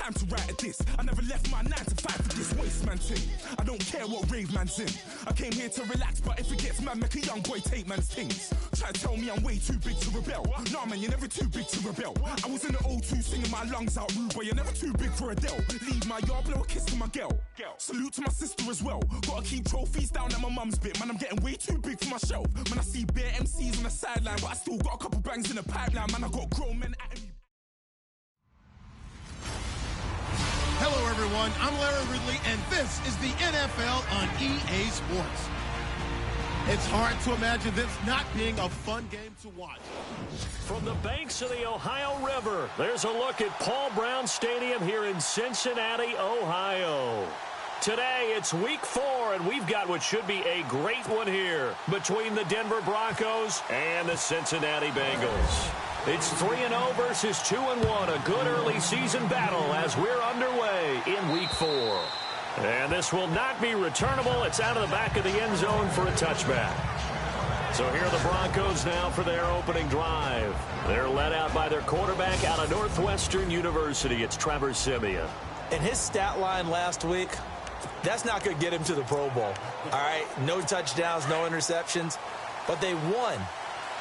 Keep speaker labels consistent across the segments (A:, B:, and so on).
A: time to write a diss. I never left my 9 to 5 for this waste man thing. I don't care what rave man's in. I came here to relax, but if it gets mad, make a young boy take man's things. Try to tell me I'm way too big to rebel. Nah man, you're never too big to rebel. I was in the O2 singing my lungs out rude, but you're never too big for Adele. Leave my yard, blow a kiss to my girl. Salute to my sister as well. Gotta keep trophies down at my mum's bit. Man, I'm getting way too big for my shelf. Man, I see bare MCs on the sideline, but I still got a couple bangs in the pipeline. Man, I got grown men at me.
B: Hello, everyone. I'm Larry Ridley, and this is the NFL on EA Sports. It's hard to imagine this not being a fun game to watch.
C: From the banks of the Ohio River, there's a look at Paul Brown Stadium here in Cincinnati, Ohio. Today, it's week 4, and we've got what should be a great one here between the Denver Broncos and the Cincinnati Bengals. It's 3-0 versus 2-1, a good early season battle as we're underway in week 4. And this will not be returnable. It's out of the back of the end zone for a touchback. So here are the Broncos now for their opening drive. They're led out by their quarterback out of Northwestern University. It's Trevor Siemian.
D: And his stat line last week, that's not going to get him to the Pro Bowl. All right, no touchdowns, no interceptions, but they won.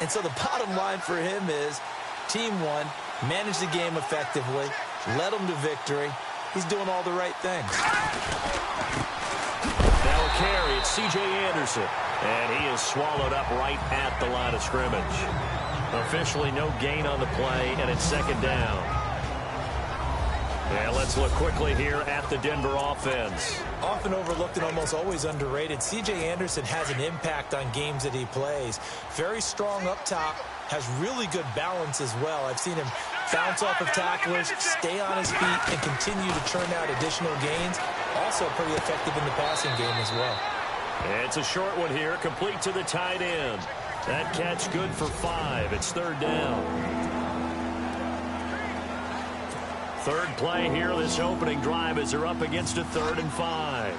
D: And so the bottom line for him is team won, managed the game effectively, led them to victory. He's doing all the right things.
C: Now a carry, it's C.J. Anderson. And he is swallowed up right at the line of scrimmage. Officially no gain on the play, and it's second down. And let's look quickly here at the Denver offense.
D: Often overlooked and almost always underrated, C.J. Anderson has an impact on games that he plays. Very strong up top, has really good balance as well. I've seen him bounce off of tacklers, stay on his feet, and continue to churn out additional gains. Also pretty effective in the passing game as well.
C: It's a short one here, complete to the tight end. That catch good for 5. It's third down. Third play here, this opening drive as they're up against a 3rd and 5.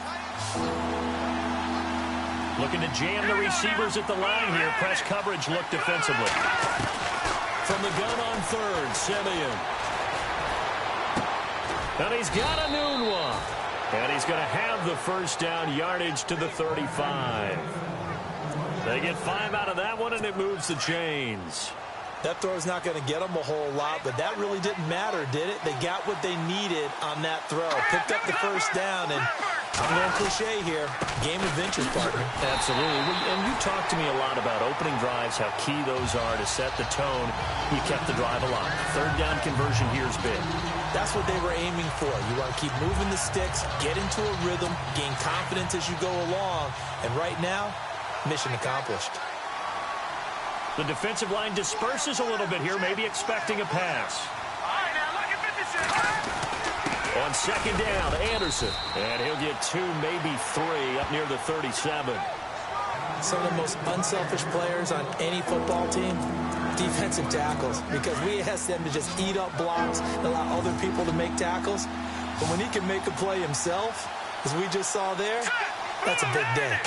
C: Looking to jam the receivers at the line here. Press coverage look defensively. From the gun on 3rd, Siemian. And he's got a noon one. And he's going to have the first down yardage to the 35. They get 5 out of that one, and it moves the chains.
D: That throw's not going to get them a whole lot, but that really didn't matter, did it? They got what they needed on that throw. Picked up the first down, and I'm going cliche here. Game of inches, partner.
C: Absolutely. And you talked to me a lot about opening drives, how key those are to set the tone. You kept the drive alive. Third down conversion here is big.
D: That's what they were aiming for. You want to keep moving the sticks, get into a rhythm, gain confidence as you go along. And right now, mission accomplished.
C: The defensive line disperses a little bit here, maybe expecting a pass. On second down, Anderson. And he'll get 2, maybe 3 up near the 37.
D: Some of the most unselfish players on any football team, defensive tackles, because we ask them to just eat up blocks, allow other people to make tackles. But when he can make a play himself, as we just saw there, that's a big day.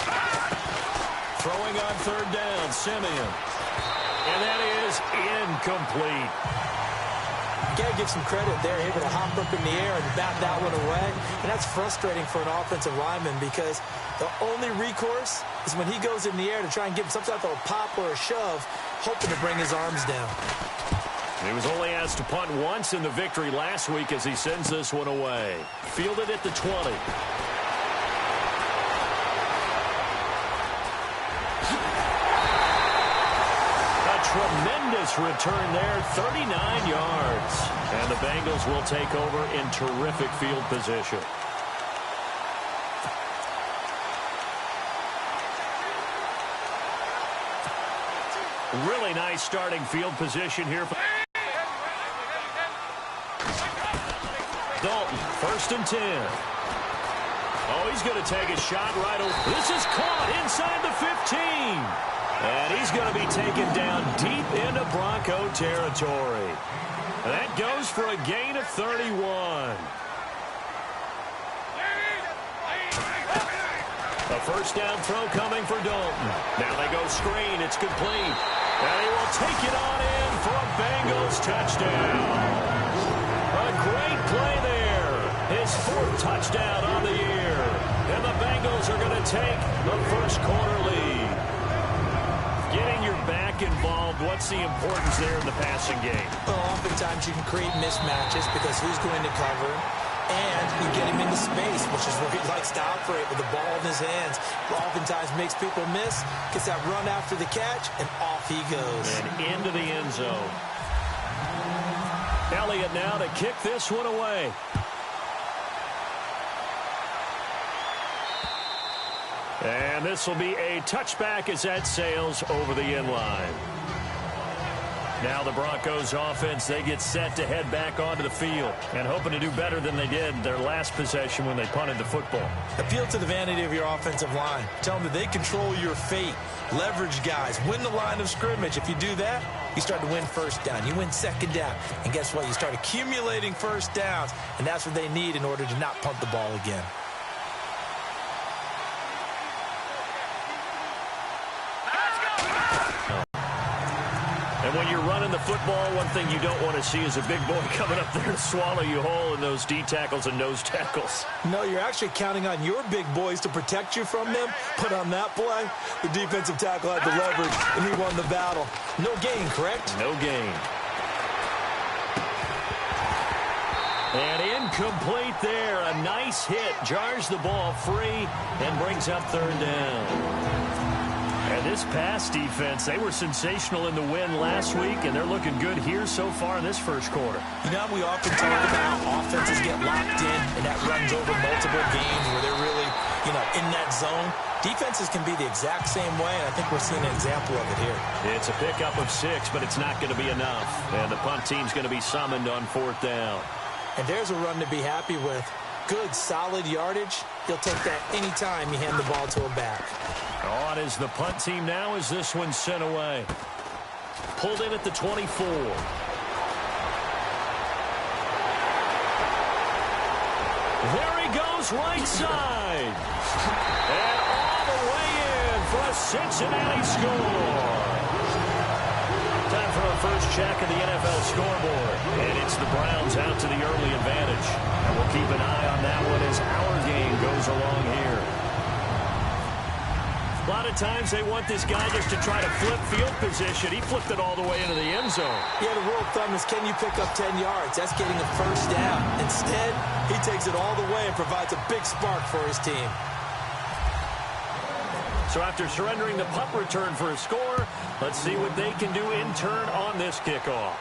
C: Throwing on third down, Siemian. And that is incomplete.
D: You got to give some credit there, able to hop up in the air and bat that one away. And that's frustrating for an offensive lineman because the only recourse is when he goes in the air to try and give him some type of a pop or a shove, hoping to bring his arms down.
C: He was only asked to punt once in the victory last week as he sends this one away. Fielded at the 20. Tremendous return there, 39 yards. And the Bengals will take over in terrific field position. Really nice starting field position here. Dalton, 1st and 10. Oh, he's going to take a shot right over. This is caught inside the 15. And he's going to be taken down deep into Bronco territory. That goes for a gain of 31. A first down throw coming for Dalton. Now they go screen. It's complete. And he will take it on in for a Bengals touchdown. A great play there. his 4th touchdown on the year. And the Bengals are going to take the first quarter lead. Getting your back involved, what's the importance there in the passing game?
D: Well, oftentimes you can create mismatches because who's going to cover, and you get him into space, which is where he likes to operate with the ball in his hands. Oftentimes makes people miss, gets that run after the catch, and off he goes.
C: And into the end zone. Elliott now to kick this one away. And this will be a touchback as that sails over the end line. Now the Broncos offense, they get set to head back onto the field and hoping to do better than they did their last possession when they punted the football.
D: Appeal to the vanity of your offensive line. Tell them that they control your fate. Leverage guys. Win the line of scrimmage. If you do that, you start to win first down. You win second down. And guess what? You start accumulating first downs. And that's what they need in order to not punt the ball again.
C: And when you're running the football, one thing you don't want to see is a big boy coming up there and swallow you whole in those D tackles and nose tackles.
D: No, you're actually counting on your big boys to protect you from them. But on that play, the defensive tackle had the leverage, and he won the battle. No gain, correct?
C: No gain. And incomplete there. A nice hit. Jars the ball free and brings up 3rd down. And this pass defense, they were sensational in the win last week, and they're looking good here so far in this first quarter.
D: You know, we often talk about how offenses get locked in, and that runs over multiple games where they're really, in that zone. Defenses can be the exact same way, and I think we're seeing an example of it here.
C: It's a pickup of 6, but it's not going to be enough. And the punt team's going to be summoned on 4th down.
D: And there's a run to be happy with. Good, solid yardage. He'll take that anytime you hand the ball to a back.
C: On is the punt team now as this one's sent away. Pulled in at the 24. There he goes, right side. And all the way in for a Cincinnati score. Time for our first check of the NFL scoreboard. And it's the Browns out to the early advantage. And we'll keep an eye on that one as our game goes along here. A lot of times they want this guy just to try to flip field position. He flipped it all the way into the end zone.
D: Yeah, the rule of thumb is, can you pick up 10 yards? That's getting a first down. Instead, he takes it all the way and provides a big spark for his team.
C: So after surrendering the punt return for a score, let's see what they can do in turn on this kickoff.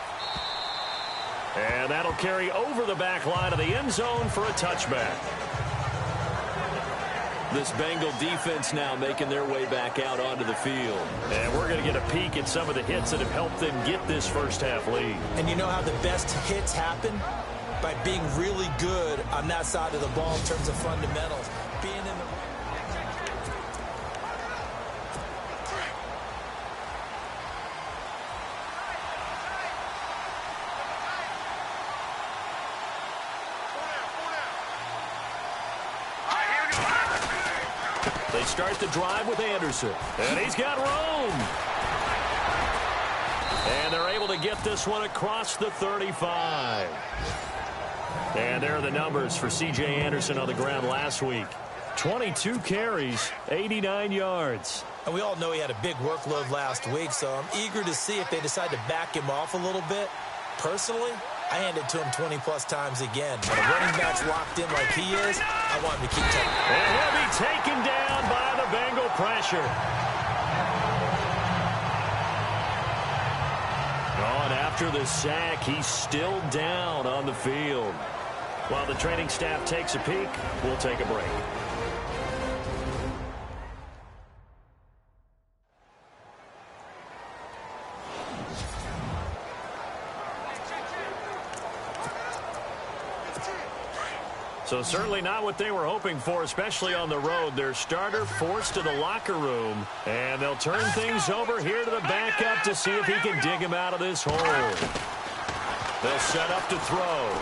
C: And that'll carry over the back line of the end zone for a touchback. This Bengal defense now making their way back out onto the field. And we're going to get a peek at some of the hits that have helped them get this first half lead.
D: And you know how the best hits happen? By being really good on that side of the ball in terms of fundamentals. Being in the...
C: They start the drive with Anderson. And he's got room. And they're able to get this one across the 35. And there are the numbers for C.J. Anderson on the ground last week. 22 carries, 89 yards.
D: And we all know he had a big workload last week, so I'm eager to see if they decide to back him off a little bit. Personally, I hand it to him 20-plus times again. But a running back's locked in like he is, I want him to keep taking.
C: And he'll be taken down by the Bengal pressure. On after the sack, he's still down on the field. While the training staff takes a peek, we'll take a break. So certainly not what they were hoping for, especially on the road. Their starter forced to the locker room, and they'll turn things over here to the backup to see if he can dig him out of this hole. They'll set up to throw.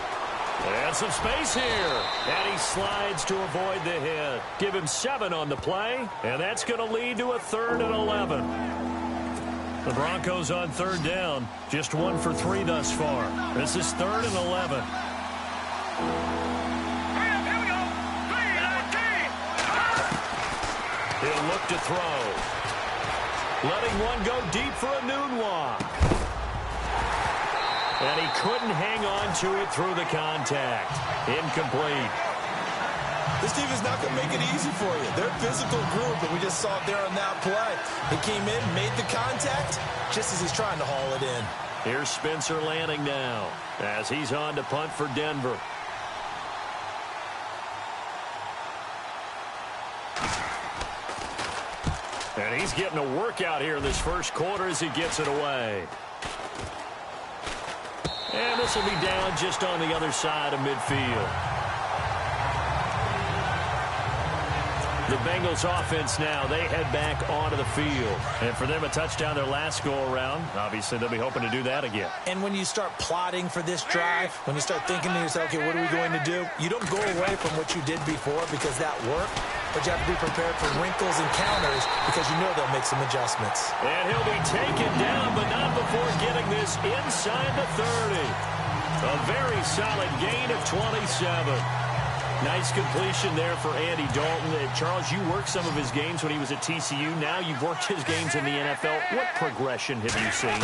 C: And some space here. And he slides to avoid the hit. Give him 7 on the play, and that's going to lead to a 3rd and 11. The Broncos on 3rd down, just 1 for 3 thus far. This is 3rd and 11. They'll look to throw. Letting one go deep for a noon walk. And he couldn't hang on to it through the contact. Incomplete.
D: This team is not going to make it easy for you. They're a physical group, and we just saw it there on that play. He came in, made the contact, just as he's trying to haul it in.
C: Here's Spencer Lanning now as he's on to punt for Denver. And he's getting a workout here in this first quarter as he gets it away. And this will be down just on the other side of midfield. The Bengals offense now, they head back onto the field. And for them, a touchdown their last go-around. Obviously, they'll be hoping to do that again.
D: And when you start plotting for this drive, when you start thinking to yourself, okay, what are we going to do? You don't go away from what you did before because that worked. But you have to be prepared for wrinkles and counters because you know they'll make some adjustments.
C: And he'll be taken down, but not before getting this inside the 30. A very solid gain of 27. Nice completion there for Andy Dalton. Charles, you worked some of his games when he was at TCU. Now you've worked his games in the NFL. What progression have you seen?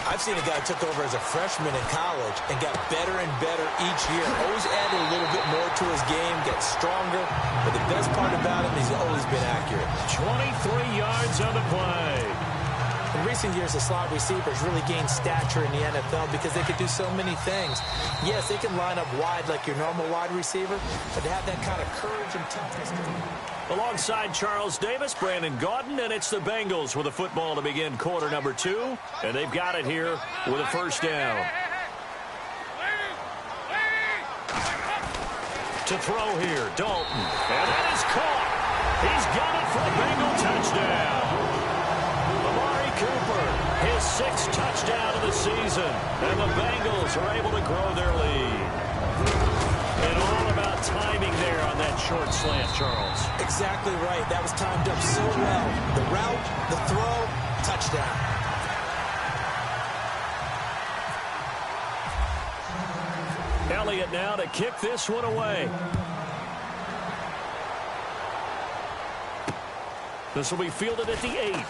D: I've seen a guy who took over as a freshman in college and got better and better each year. Always added a little bit more to his game, gets stronger. But the best part about him is he's always been accurate.
C: 23 yards on the play.
D: In recent years, the slot receivers really gained stature in the NFL because they could do so many things. Yes, they can line up wide like your normal wide receiver, but to have that kind of courage and toughness.
C: Alongside Charles Davis, Brandon Gaudin, and it's the Bengals with a football to begin quarter number 2. And they've got it here with a first down. To throw here, Dalton. And that is caught. He's got it for a Bengal touchdown. Cooper, his 6th touchdown of the season, and the Bengals are able to grow their lead. And all about timing there on that short slant, Charles.
D: Exactly right. That was timed up so well. The route, the throw, touchdown.
C: Elliott now to kick this one away. This will be fielded at the 8.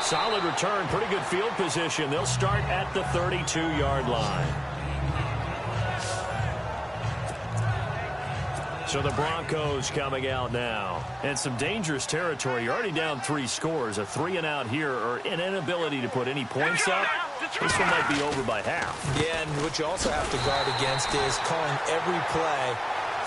C: Solid return, pretty good field position. They'll start at the 32-yard line. So the Broncos coming out now. And some dangerous territory. You're already down 3 scores. A 3-and-out here, or an inability to put any points up. This one might be over by half.
D: Yeah, and what you also have to guard against is calling every play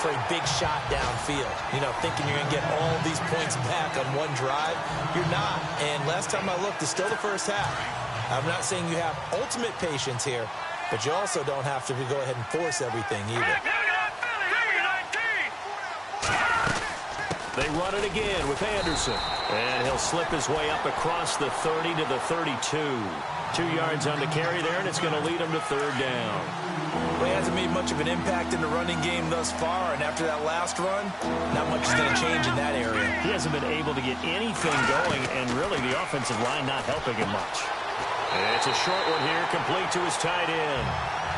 D: for a big shot downfield. You know, thinking you're going to get all these points back on one drive. You're not. And last time I looked, it's still the first half. I'm not saying you have ultimate patience here, but you also don't have to go ahead and force everything either.
C: They run it again with Anderson. And he'll slip his way up across the 30 to the 32. 2 yards on the carry there, and it's going to lead him to 3rd down.
D: Well, he hasn't made much of an impact in the running game thus far, and after that last run, not much is going to change in that area.
C: He hasn't been able to get anything going, and really the offensive line not helping him much. And it's a short one here, complete to his tight end.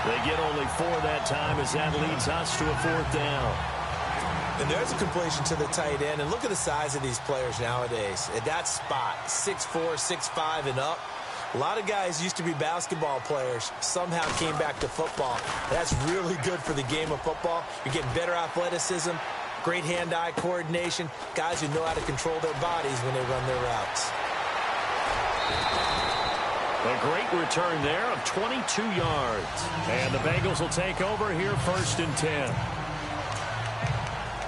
C: They get only 4 that time as that leads us to a 4th down.
D: And there's a completion to the tight end, and look at the size of these players nowadays. At that spot, 6'4", 6'5", and up. A lot of guys used to be basketball players, somehow came back to football. That's really good for the game of football. You're getting better athleticism, great hand-eye coordination, guys who know how to control their bodies when they run their routes.
C: A great return there of 22 yards. And the Bengals will take over here 1st and 10.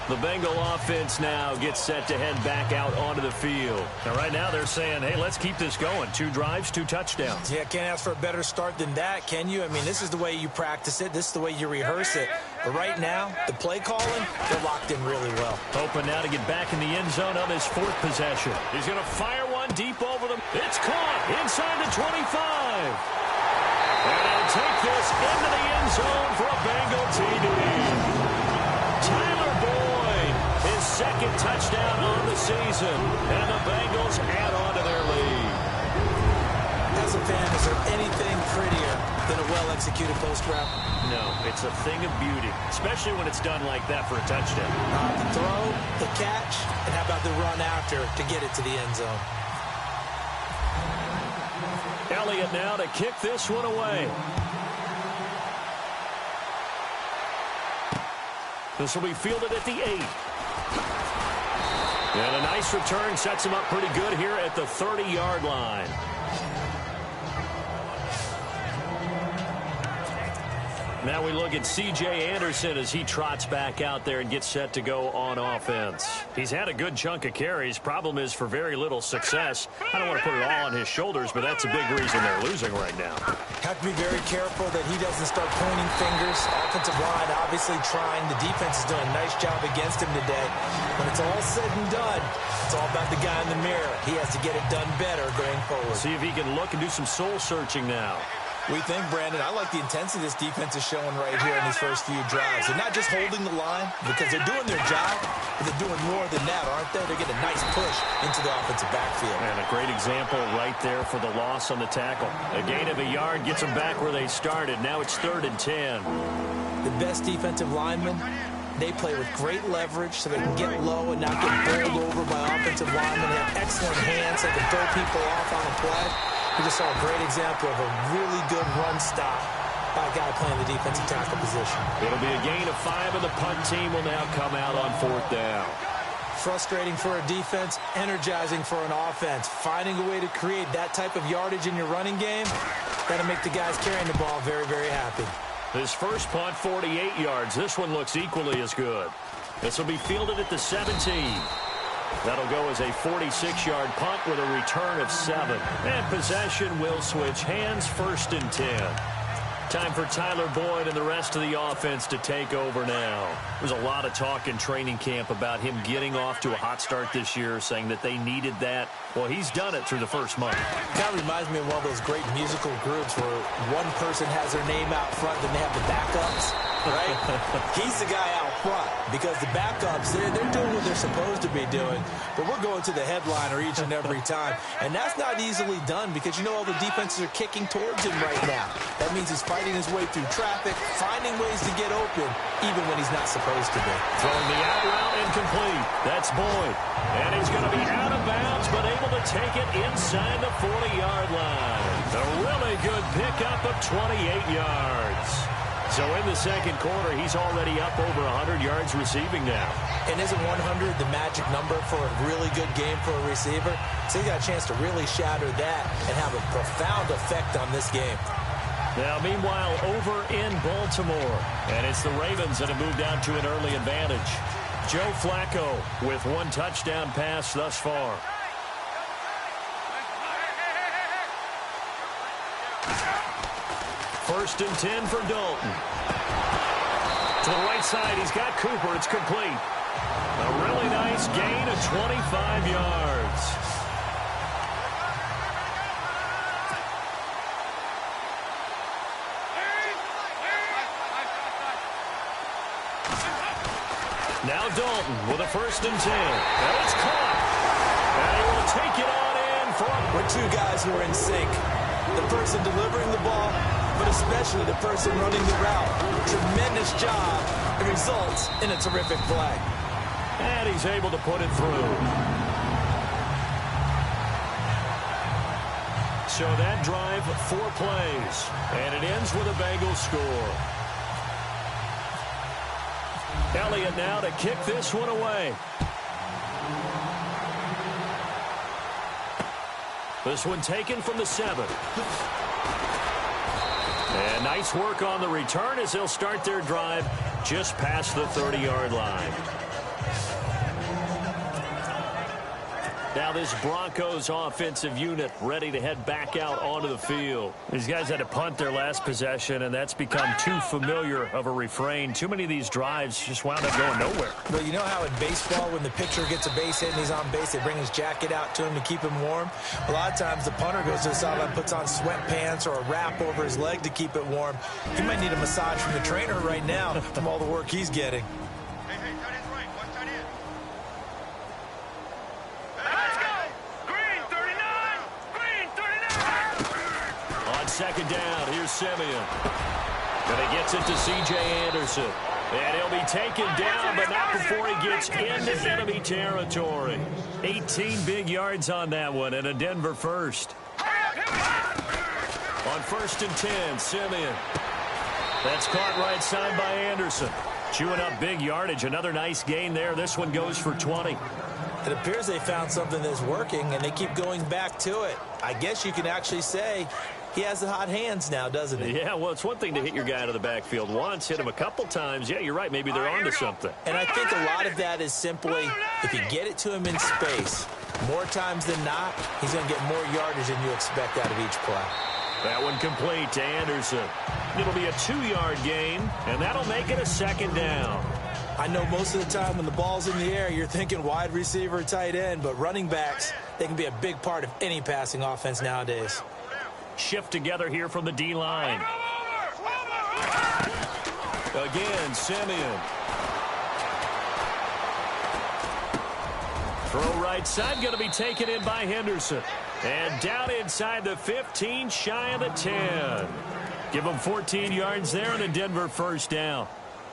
C: The Bengal offense now gets set to head back out onto the field. And right now they're saying, hey, let's keep this going. 2 drives, 2 touchdowns.
D: Yeah, can't ask for a better start than that, can you? I mean, this is the way you practice it. This is the way you rehearse it. But right now, the play calling, they're locked in really well.
C: Hoping now to get back in the end zone on his 4th possession. He's going to fire one deep over them. It's caught inside the 25. And he'll take this into the end zone for a Bengal TD. Tyler Boyd, his 2nd touchdown on the season, and the Bengals add on to their lead.
D: As a fan, is there anything prettier than a well-executed post route?
C: No, it's a thing of beauty, especially when it's done like that for a touchdown.
D: The throw, the catch, and how about the run after to get it to the end zone?
C: Elliott now to kick this one away. This will be fielded at the 8. And a nice return sets him up pretty good here at the 30-yard line. Now we look at C.J. Anderson as he trots back out there and gets set to go on offense. He's had a good chunk of carries. Problem is for very little success. I don't want to put it all on his shoulders, but that's a big reason they're losing right now.
D: Have to be very careful that he doesn't start pointing fingers. Offensive line obviously trying. The defense is doing a nice job against him today. When it's all said and done, it's all about the guy in the mirror. He has to get it done better going forward.
C: See if he can look and do some soul searching now.
D: We think, Brandon, I like the intensity this defense is showing right here in these first few drives. They're not just holding the line because they're doing their job, but they're doing more than that, aren't they? They're getting a nice push into the offensive backfield.
C: And a great example right there for the loss on the tackle. A gain of a yard gets them back where they started. Now it's 3rd and 10.
D: The best defensive linemen, they play with great leverage so they can get low and not get bowled over by offensive linemen. They have excellent hands. They can throw people off on a play. We just saw a great example of a really good run stop by a guy playing the defensive tackle position.
C: It'll be a gain of 5, and the punt team will now come out on 4th down.
D: Frustrating for a defense, energizing for an offense. Finding a way to create that type of yardage in your running game, that'll make the guys carrying the ball very, very happy.
C: This first punt, 48 yards. This one looks equally as good. This will be fielded at the 17. That'll go as a 46-yard punt with a return of 7. And possession will switch hands, 1st and 10. Time for Tyler Boyd and the rest of the offense to take over now. There's a lot of talk in training camp about him getting off to a hot start this year, saying that they needed that. Well, he's done it through the first month.
D: Kind of reminds me of one of those great musical groups where one person has their name out front, then they have the backups, right? He's the guy out front because the backups, they're doing what they're supposed to be doing, but we're going to the headliner each and every time, and that's not easily done because, you know, all the defenses are kicking towards him right now. That means he's fighting his way through traffic, finding ways to get open, even when he's not supposed to be.
C: Throwing the out route incomplete. That's Boyd. And he's going to be out of bounds, but able to take it inside the 40-yard line. A really good pickup of 28 yards. So in the second quarter, he's already up over 100 yards receiving now.
D: And isn't 100 the magic number for a really good game for a receiver? So he got a chance to really shatter that and have a profound effect on this game.
C: Now, meanwhile, over in Baltimore, and it's the Ravens that have moved out to an early advantage. Joe Flacco with 1 touchdown pass thus far. First and 10 for Dalton. To the right side, he's got Cooper. It's complete. A really nice gain of 25 yards. Now Dalton with a first and 10. And it's caught. And he will take it on in from.
D: We're two guys who are in sync. The person delivering the ball, but especially the person running the route. Tremendous job. It results in a terrific play.
C: And he's able to put it through. So that drive, 4 plays. And it ends with a Bengals score. Elliott now to kick this one away. This one taken from the 7. And nice work on the return as they'll start their drive just past the 30-yard line. Now this Broncos offensive unit ready to head back out onto the field. These guys had to punt their last possession, and that's become too familiar of a refrain. Too many of these drives just wound up going nowhere.
D: Well, you know how in baseball, when the pitcher gets a base hit and he's on base, they bring his jacket out to him to keep him warm? A lot of times the punter goes to the sideline, puts on sweatpants or a wrap over his leg to keep it warm. He might need a massage from the trainer right now from all the work he's getting.
C: second down. Here's Simeon. And he gets it to C.J. Anderson. And he'll be taken down, but not before he gets into enemy territory. 18 big yards on that one, and a Denver first. On 1st and 10, Simeon. That's caught right side by Anderson. Chewing up big yardage. Another nice gain there. This one goes for 20.
D: It appears they found something that's working, and they keep going back to it. I guess you can actually say he has the hot hands now, doesn't he?
C: Yeah, well, it's one thing to hit your guy out of the backfield once, hit him a couple times. Yeah, you're right. Maybe they're onto something.
D: And I think a lot of that is simply if you get it to him in space, more times than not, he's going to get more yardage than you expect out of each play.
C: That one complete to Anderson. It'll be a 2-yard gain, and that'll make it a second down.
D: I know most of the time when the ball's in the air, you're thinking wide receiver, tight end, but running backs, they can be a big part of any passing offense nowadays.
C: Shift together here from the D-line. Again, Simeon. Throw right side, going to be taken in by Henderson. And down inside the 15, shy of the 10. Give them 14 yards there and a Denver first down.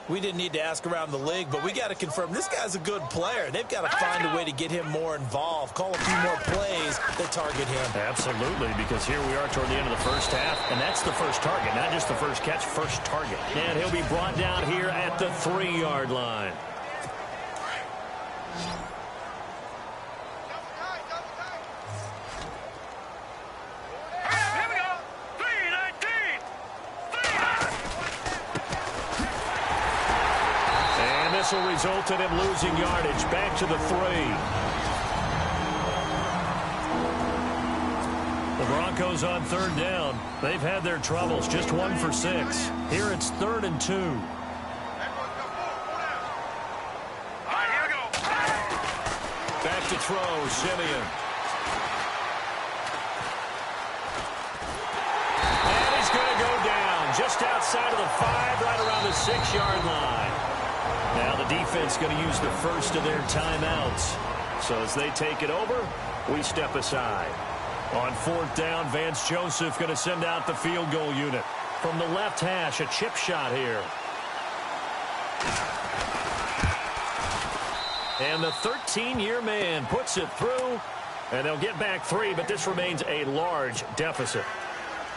D: We didn't need to ask around the league, but we got to confirm this guy's a good player. They've got to find a way to get him more involved, call a few more plays that target him.
C: Absolutely, because here we are toward the end of the first half, and that's the first target, not just the first catch, first target. And he'll be brought down here at the 3-yard line. This will result in him losing yardage. Back to the 3. The Broncos on 3rd down. They've had their troubles. Just 1 for 6. Here it's 3rd and 2. Back to throw, Simeon. And he's going to go down just outside of the 5, right around the 6-yard line. Now the defense going to use the first of their timeouts. So as they take it over, we step aside. On 4th down, Vance Joseph going to send out the field goal unit. From the left hash, a chip shot here. And the 13-year man puts it through, and they'll get back 3, but this remains a large deficit.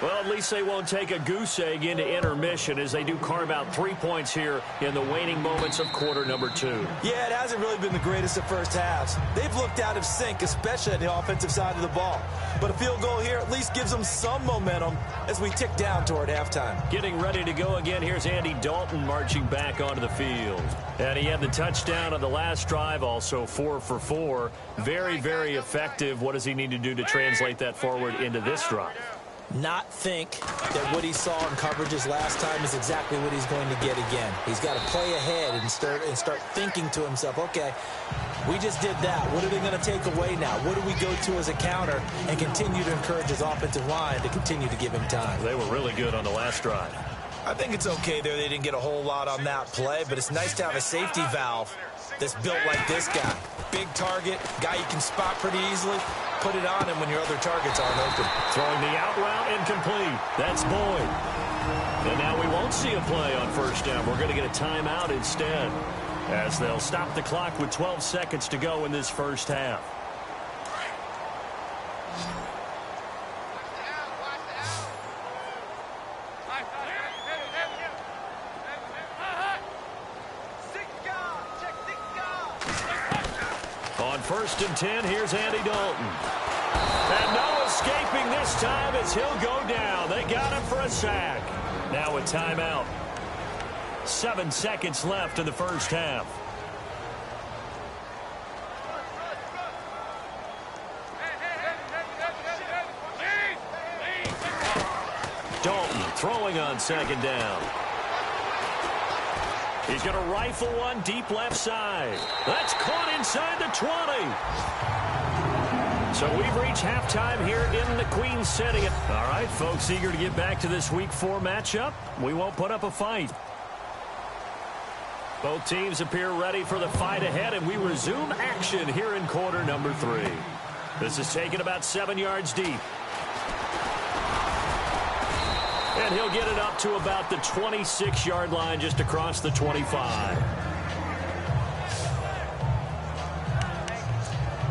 C: Well, at least they won't take a goose egg into intermission as they do carve out 3 points here in the waning moments of quarter number 2.
D: Yeah, it hasn't really been the greatest of first halves. They've looked out of sync, especially on the offensive side of the ball. But a field goal here at least gives them some momentum as we tick down toward halftime.
C: Getting ready to go again. Here's Andy Dalton marching back onto the field. And he had the touchdown on the last drive, also 4 for 4. Very, very effective. What does he need to do to translate that forward into this drive?
D: Not think that what he saw in coverages last time is exactly what he's going to get again. He's got to play ahead and start thinking to himself, okay, we just did that. What are they going to take away now? What do we go to as a counter? And continue to encourage his offensive line to continue to give him time.
C: They were really good on the last drive.
D: I think it's okay there. They didn't get a whole lot on that play, but it's nice to have a safety valve that's built like this guy. Big target, guy you can spot pretty easily. Put it on him when your other targets aren't open.
C: Throwing the out route incomplete. That's Boyd. And now we won't see a play on 1st down. We're going to get a timeout instead, as they'll stop the clock with 12 seconds to go in this first half. On 1st and 10, here's Andy Dalton. And no escaping this time as he'll go down. They got him for a sack. Now a timeout. 7 seconds left in the first half. Dalton throwing on 2nd down. He's going to rifle one deep left side. That's caught inside the 20. So we've reached halftime here in the Queen City. All right, folks, eager to get back to this Week 4 matchup. We won't put up a fight. Both teams appear ready for the fight ahead, and we resume action here in quarter number 3. This is taken about 7 yards deep. And he'll get it up to about the 26-yard line, just across the 25.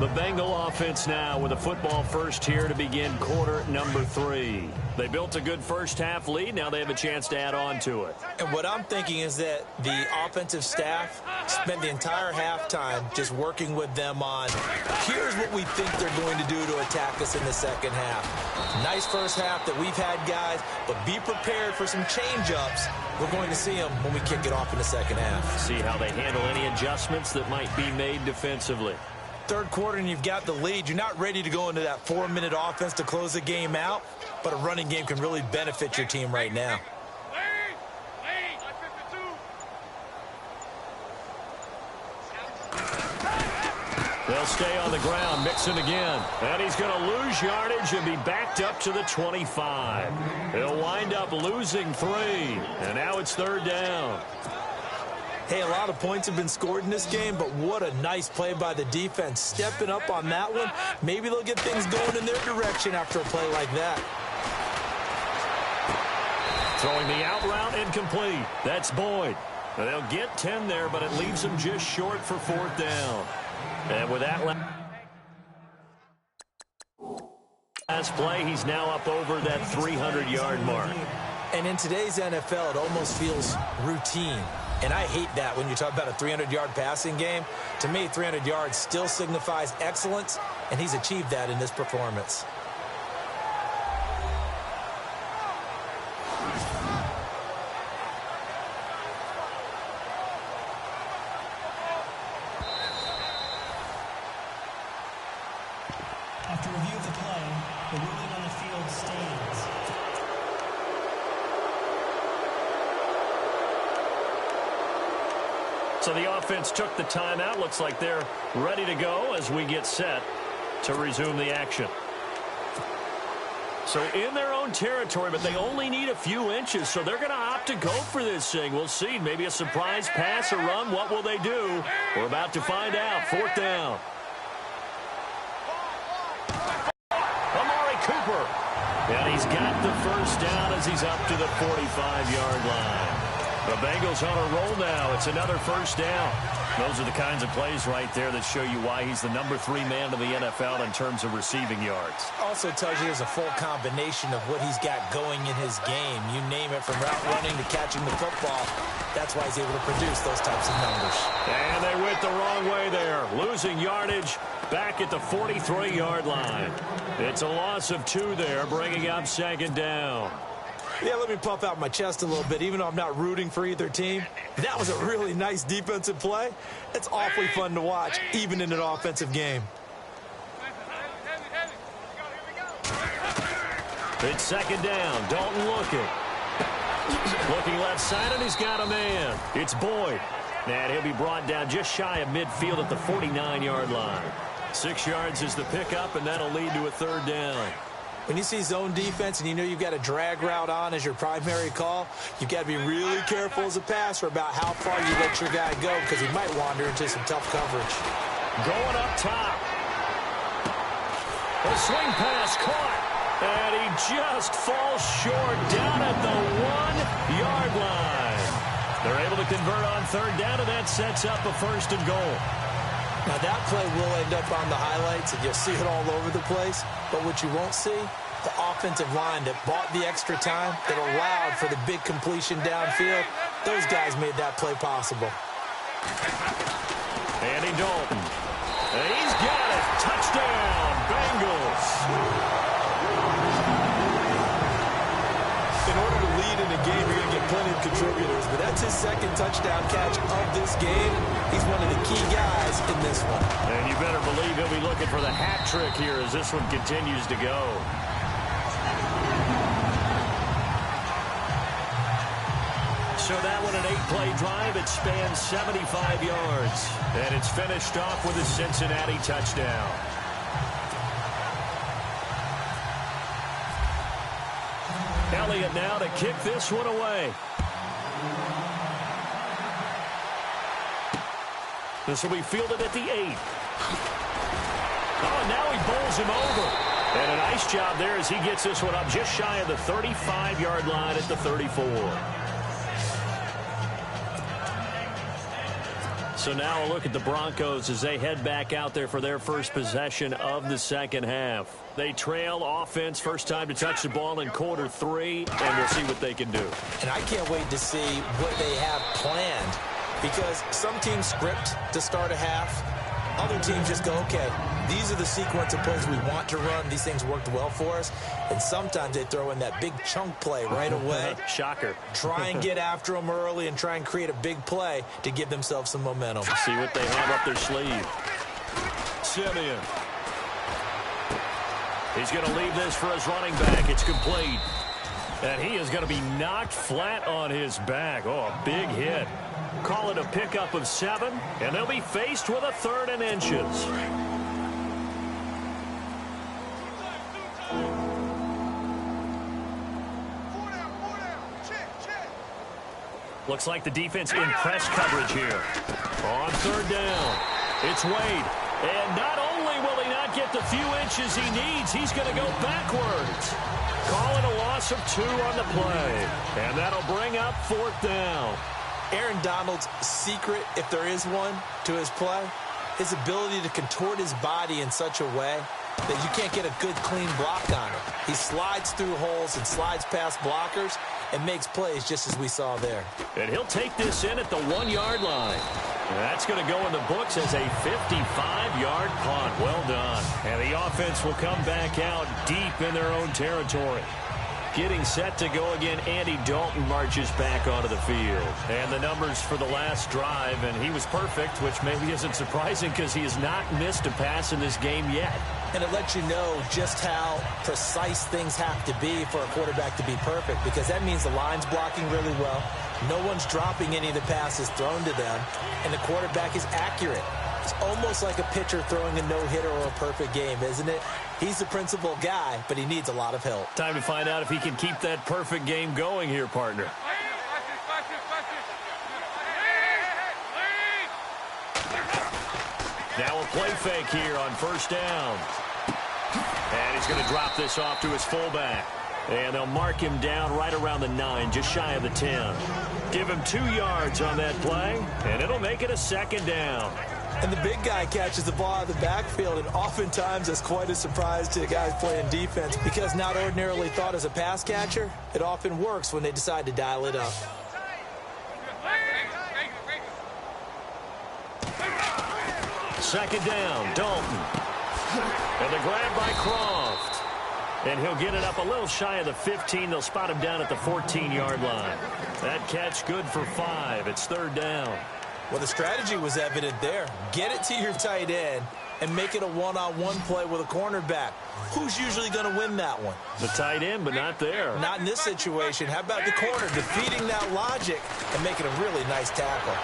C: The Bengal offense now with a football first here to begin quarter number 3. They built a good first-half lead. Now they have a chance to add on to it.
D: And what I'm thinking is that the offensive staff spent the entire halftime just working with them on, here's what we think they're going to do to attack us in the second half. Nice first half that we've had, guys, but be prepared for some change-ups. We're going to see them when we kick it off in the second half.
C: See how they handle any adjustments that might be made defensively.
D: Third quarter and you've got the lead. You're not ready to go into that 4-minute offense to close the game out, but a running game can really benefit your team right now.
C: They'll stay on the ground, mixing again. And he's going to lose yardage and be backed up to the 25. He'll wind up losing 3. And now it's third down.
D: Hey, a lot of points have been scored in this game, but what a nice play by the defense. Stepping up on that one, maybe they'll get things going in their direction after a play like that.
C: Throwing the out route incomplete. That's Boyd. Now, they'll get 10 there, but it leaves them just short for fourth down. And with that last play, he's now up over that 300-yard mark.
D: And in today's NFL, it almost feels routine. And I hate that when you talk about a 300-yard passing game. To me, 300 yards still signifies excellence, and he's achieved that in this performance.
E: After review of the play, the ruling on the field stands.
C: So the offense took the timeout. Looks like they're ready to go as we get set to resume the action. So in their own territory, but they only need a few inches, so they're going to opt to go for this thing. We'll see. Maybe a surprise pass or run. What will they do? We're about to find out. Fourth down. Amari Cooper. And he's got the first down as he's up to the 45-yard line. The Bengals on a roll now. It's another first down. Those are the kinds of plays right there that show you why he's the number 3 man in the NFL in terms of receiving yards.
D: Also tells you there's a full combination of what he's got going in his game. You name it, from route running to catching the football. That's why he's able to produce those types of numbers.
C: And they went the wrong way there. Losing yardage back at the 43-yard line. It's a loss of 2 there, bringing up second down.
D: Yeah, let me puff out my chest a little bit, even though I'm not rooting for either team. That was a really nice defensive play. It's awfully fun to watch, even in an offensive game.
C: It's second down. Dalton looking. Looking left side, and he's got a man. It's Boyd. And he'll be brought down just shy of midfield at the 49-yard line. 6 yards is the pickup, and that'll lead to a third down.
D: When you see zone defense and you know you've got a drag route on as your primary call, you've got to be really careful as a passer about how far you let your guy go, because he might wander into some tough coverage.
C: Going up top. A swing pass caught. And he just falls short down at the 1-yard line. They're able to convert on third down, and that sets up a first and goal.
D: Now, that play will end up on the highlights, and you'll see it all over the place. But what you won't see, the offensive line that bought the extra time, that allowed for the big completion downfield, those guys made that play possible.
C: Andy Dalton. And he's got it. Touchdown, Bengals.
D: In order to lead in a game, you're going to get plenty of contributors, but that's his second touchdown catch of this game. He's one of the key guys in this one.
C: And you better believe he'll be looking for the hat trick here as this one continues to go. So that one, an 8-play drive. It spans 75 yards. And it's finished off with a Cincinnati touchdown. Elliott now to kick this one away. This will be fielded at the 8. Oh, and now he bowls him over. And a nice job there as he gets this one up just shy of the 35-yard line at the 34. So now a look at the Broncos as they head back out there for their first possession of the second half. They trail offense, first time to touch the ball in quarter 3, and we'll see what they can do.
D: And I can't wait to see what they have planned, because some teams script to start a half. Other teams just go, okay, these are the sequence of plays we want to run. These things worked well for us. And sometimes they throw in that big chunk play right away.
C: Shocker.
D: Try and get after them early and try and create a big play to give themselves some momentum.
C: See what they have up their sleeve. Simeon. He's going to leave this for his running back. It's complete. And he is going to be knocked flat on his back. Oh, a big hit. Call it a pickup of 7, and they'll be faced with a 3rd and inches. Looks like the defense in press coverage here. On 3rd down, it's Wade. And not only will he not get the few inches he needs, he's going to go backwards. Call it a loss of 2 on the play. And that'll bring up 4th down.
D: Aaron Donald's secret, if there is one, to his play, his ability to contort his body in such a way that you can't get a good, clean block on him. He slides through holes and slides past blockers and makes plays just as we saw there.
C: And he'll take this in at the 1-yard line. And that's going to go in the books as a 55-yard punt. Well done. And the offense will come back out deep in their own territory. Getting set to go again, Andy Dalton marches back onto the field. And the numbers for the last drive, and he was perfect, which maybe isn't surprising because he has not missed a pass in this game yet.
D: And it lets you know just how precise things have to be for a quarterback to be perfect, because that means the line's blocking really well. No one's dropping any of the passes thrown to them, and the quarterback is accurate. It's almost like a pitcher throwing a no-hitter or a perfect game, isn't it? He's the principal guy, but he needs a lot of help.
C: Time to find out if he can keep that perfect game going here, partner. Now a play fake here on 1st down. And he's going to drop this off to his fullback. And they'll mark him down right around the 9, just shy of the 10. Give him 2 yards on that play, and it'll make it a 2nd down.
D: And the big guy catches the ball out of the backfield, and oftentimes it's quite a surprise to the guys playing defense, because not ordinarily thought as a pass catcher, it often works when they decide to dial it up.
C: Second down, Dalton. And the grab by Croft. And he'll get it up a little shy of the 15. They'll spot him down at the 14-yard line. That catch good for 5. It's 3rd down.
D: Well, the strategy was evident there. Get it to your tight end and make it a one-on-one play with a cornerback. Who's usually going to win that one?
C: The tight end, but not there.
D: Not in this situation. How about the corner defeating that logic and making a really nice tackle?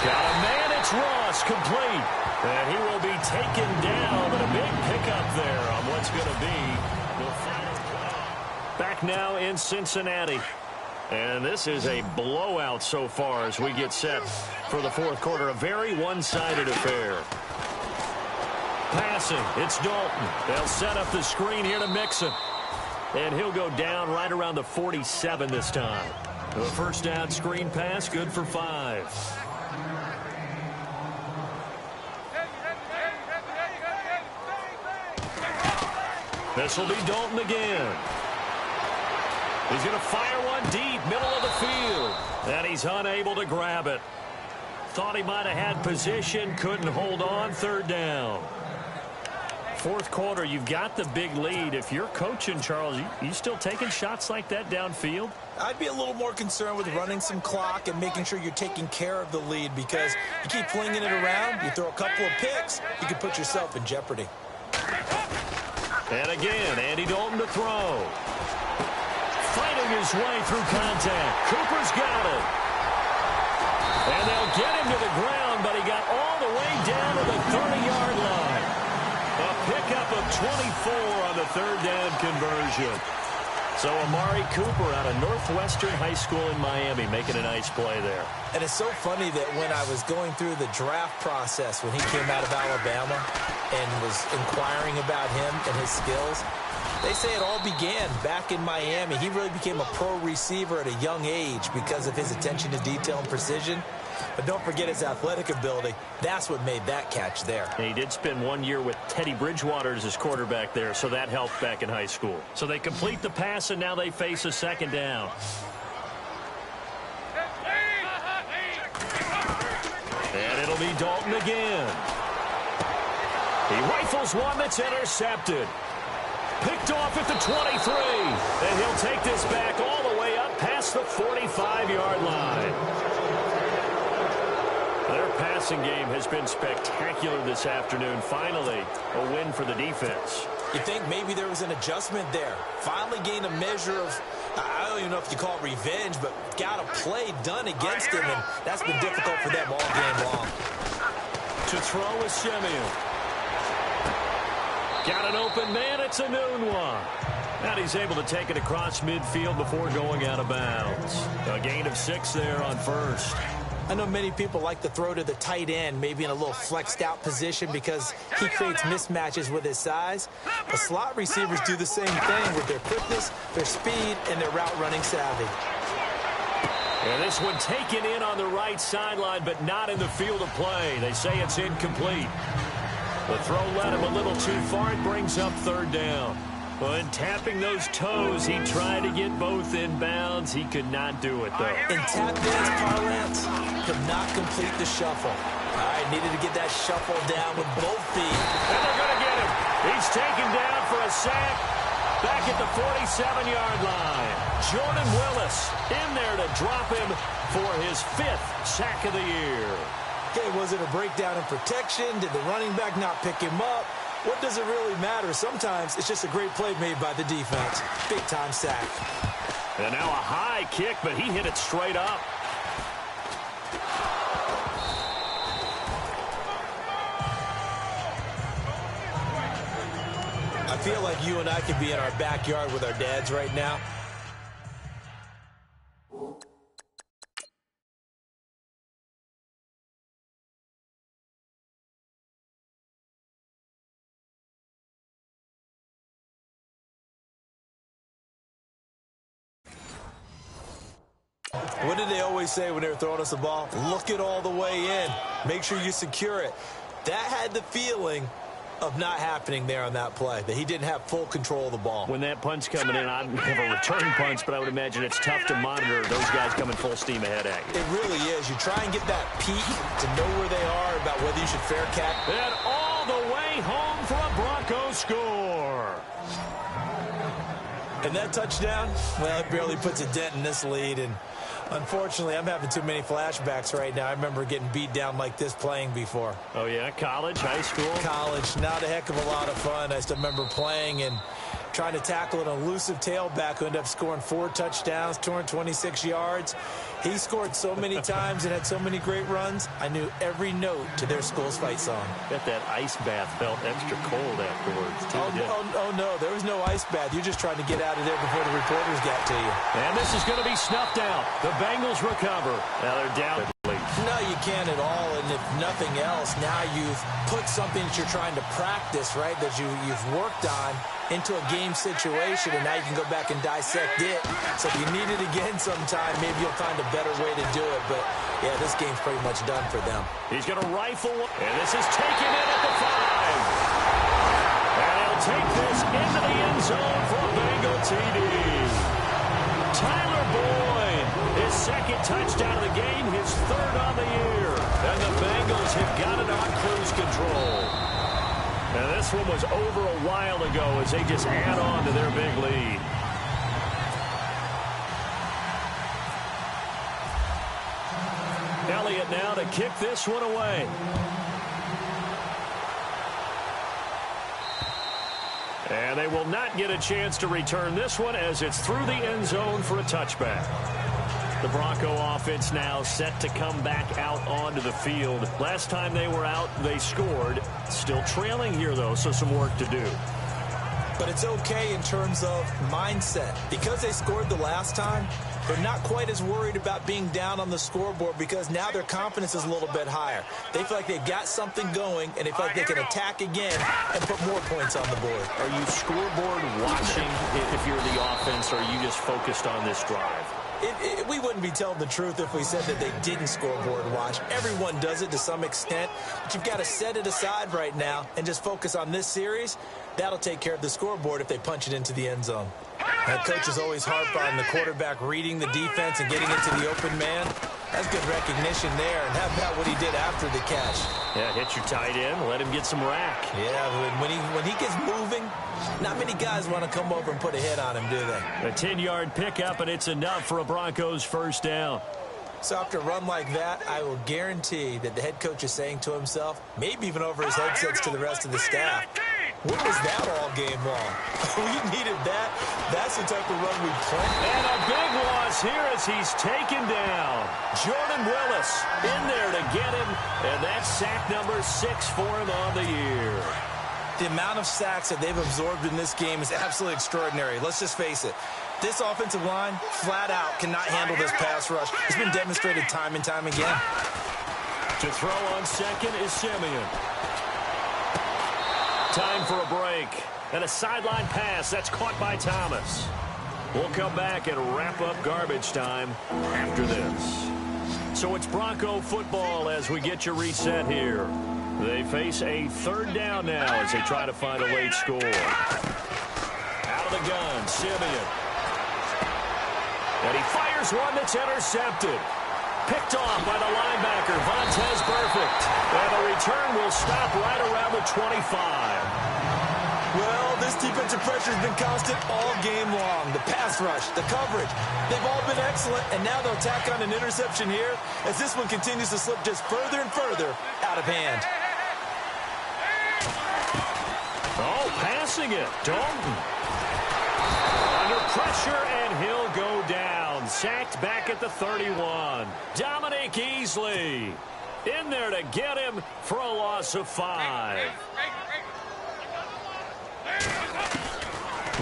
C: Got a man, it's Ross, complete. And he will be taken down, and a big pickup there on what's going to be the final play. Back now in Cincinnati. And this is a blowout so far as we get set for the 4th quarter. A very one-sided affair. Passing, it's Dalton. They'll set up the screen here to Mixon. And he'll go down right around the 47 this time. The 1st down screen pass, good for 5. This will be Dalton again. He's going to fire one deep, middle of the field. And he's unable to grab it. Thought he might have had position, couldn't hold on, 3rd down. 4th quarter, you've got the big lead. If you're coaching, Charles, you still taking shots like that downfield?
D: I'd be a little more concerned with running some clock and making sure you're taking care of the lead, because you keep flinging it around, you throw a couple of picks, you can put yourself in jeopardy.
C: And again, Andy Dalton to throw. Fighting his way through contact. Cooper's got it. And they'll get him to the ground, but he got all the way down to the 30-yard line. A pickup of 24 on the 3rd down conversion. So Amari Cooper out of Northwestern High School in Miami making a nice play there.
D: And it's so funny that when I was going through the draft process when he came out of Alabama and was inquiring about him and his skills, they say it all began back in Miami. He really became a pro receiver at a young age because of his attention to detail and precision. But don't forget his athletic ability. That's what made that catch there.
C: And he did spend 1 year with Teddy Bridgewater as his quarterback there, so that helped back in high school. So they complete the pass, and now they face a second down. And it'll be Dalton again. He rifles one that's intercepted. Picked off at the 23. And he'll take this back all the way up past the 45-yard line. Their passing game has been spectacular this afternoon. Finally, a win for the defense.
D: You think maybe there was an adjustment there. Finally gained a measure of, I don't even know if you call it revenge, but got a play done against him, and that's been difficult for them all game long.
C: To throw is Simeon. Got an open man. It's a noon one. And he's able to take it across midfield before going out of bounds. A gain of 6 there on first.
D: I know many people like to throw to the tight end, maybe in a little flexed out position because he creates mismatches with his size. But slot receivers do the same thing with their quickness, their speed, and their route running savvy.
C: And this one taken in on the right sideline, but not in the field of play. They say it's incomplete. The throw led him a little too far. It brings up third down. But tapping those toes, he tried to get both in bounds. He could not do it, though.
D: In tap dance parlance, could not complete the shuffle. All right, needed to get that shuffle down with both feet.
C: And they're going to get him. He's taken down for a sack back at the 47-yard line. Jordan Willis in there to drop him for his 5th sack of the year.
D: Okay, was it a breakdown in protection? Did the running back not pick him up? What does it really matter? Sometimes it's just a great play made by the defense. Big-time sack.
C: And now a high kick, but he hit it straight up.
D: I feel like you and I could be in our backyard with our dads right now. What did they always say when they were throwing us the ball? Look it all the way in. Make sure you secure it. That had the feeling of not happening there on that play, that he didn't have full control of the ball.
C: When that punch coming in, I don't have a return punch, but I would imagine it's tough to monitor those guys coming full steam ahead at you.
D: It really is. You try and get that peek to know where they are, about whether you should fair catch.
C: And all the way home for a Bronco score.
D: And that touchdown, well, it barely puts a dent in this lead. And unfortunately, I'm having too many flashbacks right now. I remember getting beat down like this playing before.
C: Oh, yeah? College, high school?
D: College, not a heck of a lot of fun. I still remember playing and trying to tackle an elusive tailback who ended up scoring 4 touchdowns, 226 yards. He scored so many times and had so many great runs, I knew every note to their school's fight song.
C: Bet that ice bath felt extra cold afterwards, too.
D: Oh, no, there was no ice bath. You're just trying to get out of there before the reporters got to you.
C: And this is going to be snuffed out. The Bengals recover. Now they're down.
D: No, you can't at all, and if nothing else, now you've put something that you're trying to practice, right, that you've worked on into a game situation, and now you can go back and dissect it. So if you need it again sometime, maybe you'll find a better way to do it. But, yeah, this game's pretty much done for them.
C: He's going to rifle, and this is taken in at the 5. And he'll take this into the end zone for a Bengal TD. Tyler Boyd, his 2nd touchdown of the game, his 3rd on the year. And the Bengals have got it on cruise control. And this one was over a while ago as they just add on to their big lead. Elliott now to kick this one away. And they will not get a chance to return this one as it's through the end zone for a touchback. The Bronco offense now set to come back out onto the field. Last time they were out, they scored. Still trailing here, though, so some work to do.
D: But it's okay in terms of mindset. Because they scored the last time, they're not quite as worried about being down on the scoreboard because now their confidence is a little bit higher. They feel like they've got something going, and they feel like they can attack again and put more points on the board.
C: Are you scoreboard watching if you're the offense, or are you just focused on this drive?
D: We wouldn't be telling the truth if we said that they didn't scoreboard watch. Everyone does it to some extent, but you've got to set it aside right now and just focus on this series. That'll take care of the scoreboard if they punch it into the end zone. Head coaches always harp on the quarterback reading the defense and getting into the open man. That's good recognition there. And how about what he did after the catch?
C: Yeah, hit your tight end, let him get some rack.
D: Yeah, when he gets moving, not many guys want to come over and put a hit on him, do they?
C: A 10-yard pickup, and it's enough for a Broncos first down.
D: So after a run like that, I will guarantee that the head coach is saying to himself, maybe even over his headsets to the rest of the staff, where was that all game long? We needed that. That's the type of run we play.
C: And a big loss here as he's taken down. Jordan Willis in there to get him, and that's sack number 6 for him on the year.
D: The amount of sacks that they've absorbed in this game is absolutely extraordinary. Let's just face it. This offensive line, flat out, cannot handle this pass rush. It's been demonstrated time and time again.
C: To throw on second is Simeon. Time for a break. And a sideline pass. That's caught by Thomas. We'll come back and wrap up garbage time after this. So it's Bronco football as we get you reset here. They face a third down now as they try to find a late score. Out of the gun, Simeon. And he fires one that's intercepted. Picked off by the linebacker, Vontaze Burfict. And the return will stop right around the 25.
D: Well, this defensive pressure has been constant all game long. The pass rush, the coverage, they've all been excellent, and now they'll tack on an interception here as this one continues to slip just further and further out of hand.
C: Oh, passing it. Dalton. Under pressure, and he'll go down. Sacked back at the 31. Dominique Easley in there to get him for a loss of 5.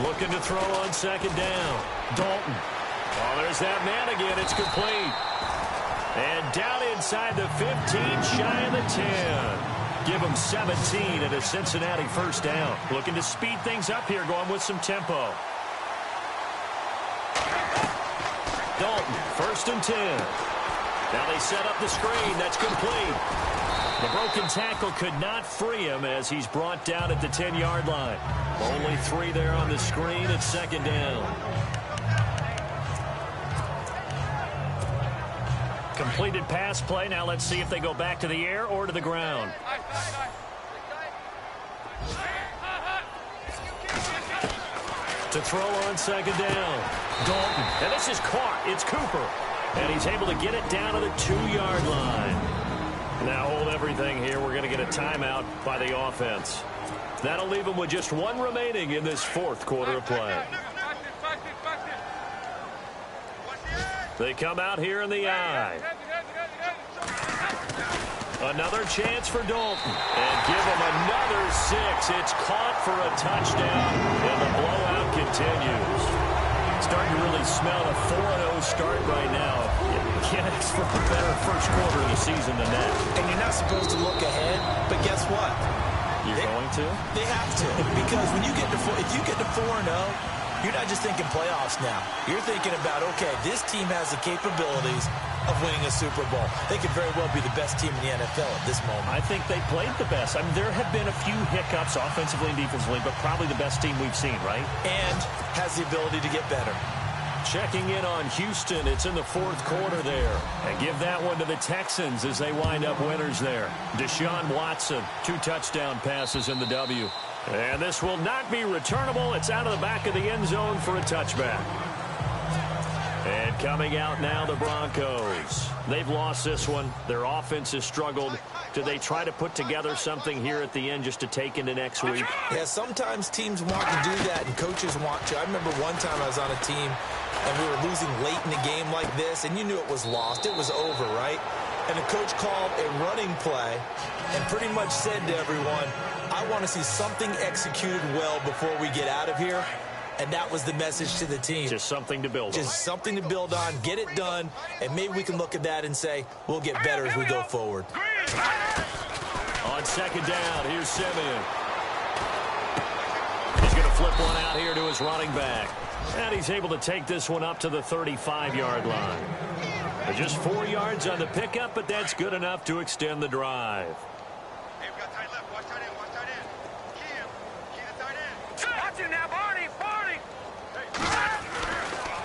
C: Looking to throw on second down. Dalton. Oh, there's that man again. It's complete. And down inside the 15, shy of the 10. Give him 17 at a Cincinnati first down. Looking to speed things up here, going with some tempo. Dalton, first and 10. Now they set up the screen. That's complete. The broken tackle could not free him as he's brought down at the 10-yard line. Only 3 there on the screen at second down. Completed pass play. Now let's see if they go back to the air or to the ground. To throw on second down. Dalton. And this is caught. It's Cooper. And he's able to get it down to the 2-yard line. Now hold everything here. We're going to get a timeout by the offense. That'll leave them with just 1 remaining in this fourth quarter of play. They come out here in the eye. Another chance for Dalton. And give him another 6. It's caught for a touchdown. And the blowout continues. Starting to really smell a 4-0 start right now. You can't ask for a better first quarter of the season than that.
D: And you're not supposed to look ahead, but guess what?
C: You're going to?
D: They have to. Because when you get to if you get to 4-0, you're not just thinking playoffs now. You're thinking about, okay, this team has the capabilities of winning a Super Bowl. They could very well be the best team in the NFL at this moment.
C: I think they played the best. I mean, there have been a few hiccups offensively and defensively, but probably the best team we've seen, right?
D: And has the ability to get better.
C: Checking in on Houston. It's in the fourth quarter there. And give that one to the Texans as they wind up winners there. Deshaun Watson, 2 touchdown passes in the W. And this will not be returnable. It's out of the back of the end zone for a touchback. And coming out now, the Broncos. They've lost this one. Their offense has struggled. Do they try to put together something here at the end just to take into next week?
D: Yeah, sometimes teams want to do that and coaches want to. I remember one time I was on a team and we were losing late in the game like this, and you knew it was lost. It was over, right? and the coach called a running play and pretty much said to everyone, I want to see something executed well before we get out of here. And that was the message to the team.
C: Just something to build on.
D: Just something to build on, get it done, and maybe we can look at that and say, we'll get better as we go forward.
C: On second down, here's Simeon. He's going to flip one out here to his running back. And he's able to take this one up to the 35-yard line. Just 4 yards on the pickup, but that's good enough to extend the drive.
F: Hey, we got tight left. Watch tight end. Watch tight end. Key the tight end. Watch him now, Barney.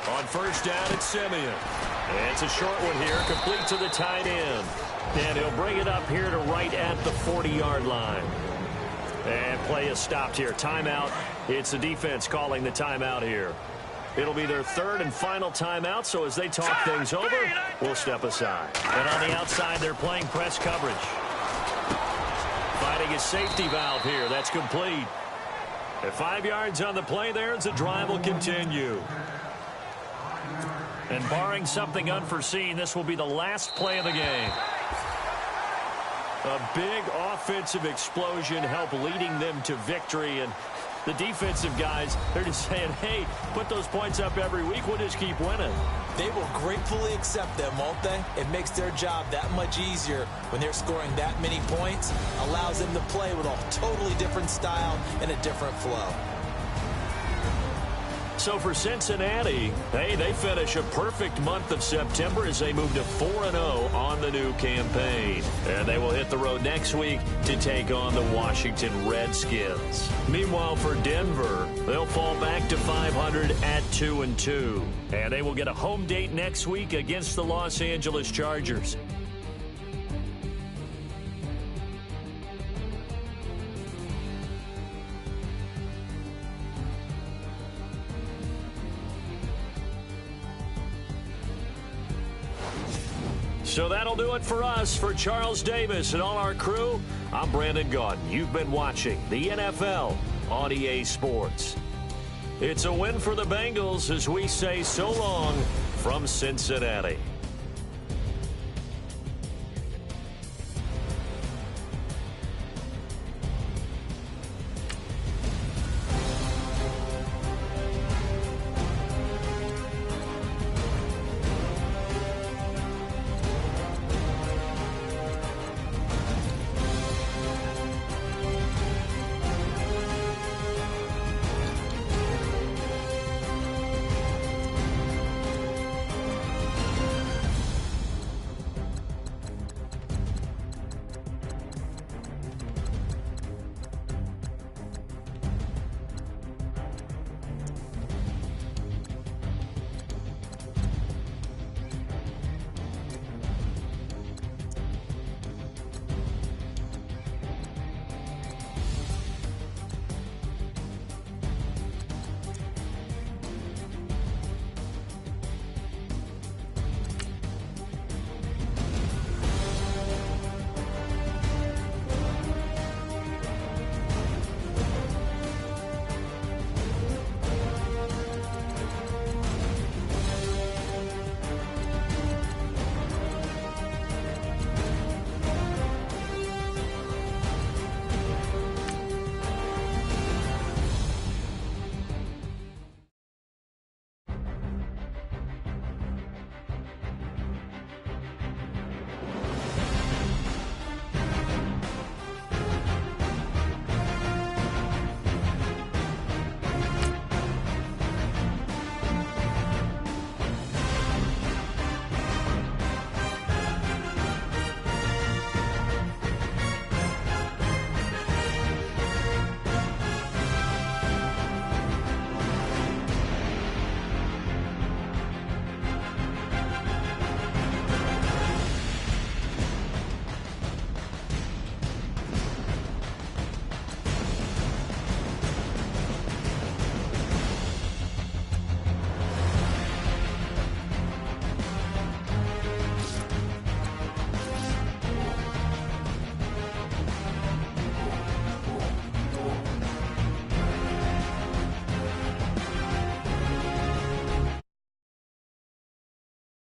C: On first down, it's Simeon. It's a short one here, complete to the tight end. And he'll bring it up here to right at the 40-yard line. And play is stopped here. Timeout. It's the defense calling the timeout here. It'll be their third and final timeout, so as they talk things over, we'll step aside. And on the outside, they're playing press coverage. Finding a safety valve here. That's complete. At 5 yards on the play there, as the drive will continue. And barring something unforeseen, this will be the last play of the game. A big offensive explosion helped leading them to victory. And the defensive guys, they're just saying, hey, put those points up every week. We'll just keep winning.
D: They will gratefully accept them, won't they? It makes their job that much easier when they're scoring that many points. Allows them to play with a totally different style and a different flow.
C: So for Cincinnati, hey, they finish a perfect month of September as they move to 4-0 on the new campaign. And they will hit the road next week to take on the Washington Redskins. Meanwhile, for Denver, they'll fall back to 500 at 2-2. And they will get a home date next week against the Los Angeles Chargers. So that'll do it for us. For Charles Davis and all our crew, I'm Brandon Gaudin. You've been watching the NFL on EA Sports. It's a win for the Bengals as we say so long from Cincinnati.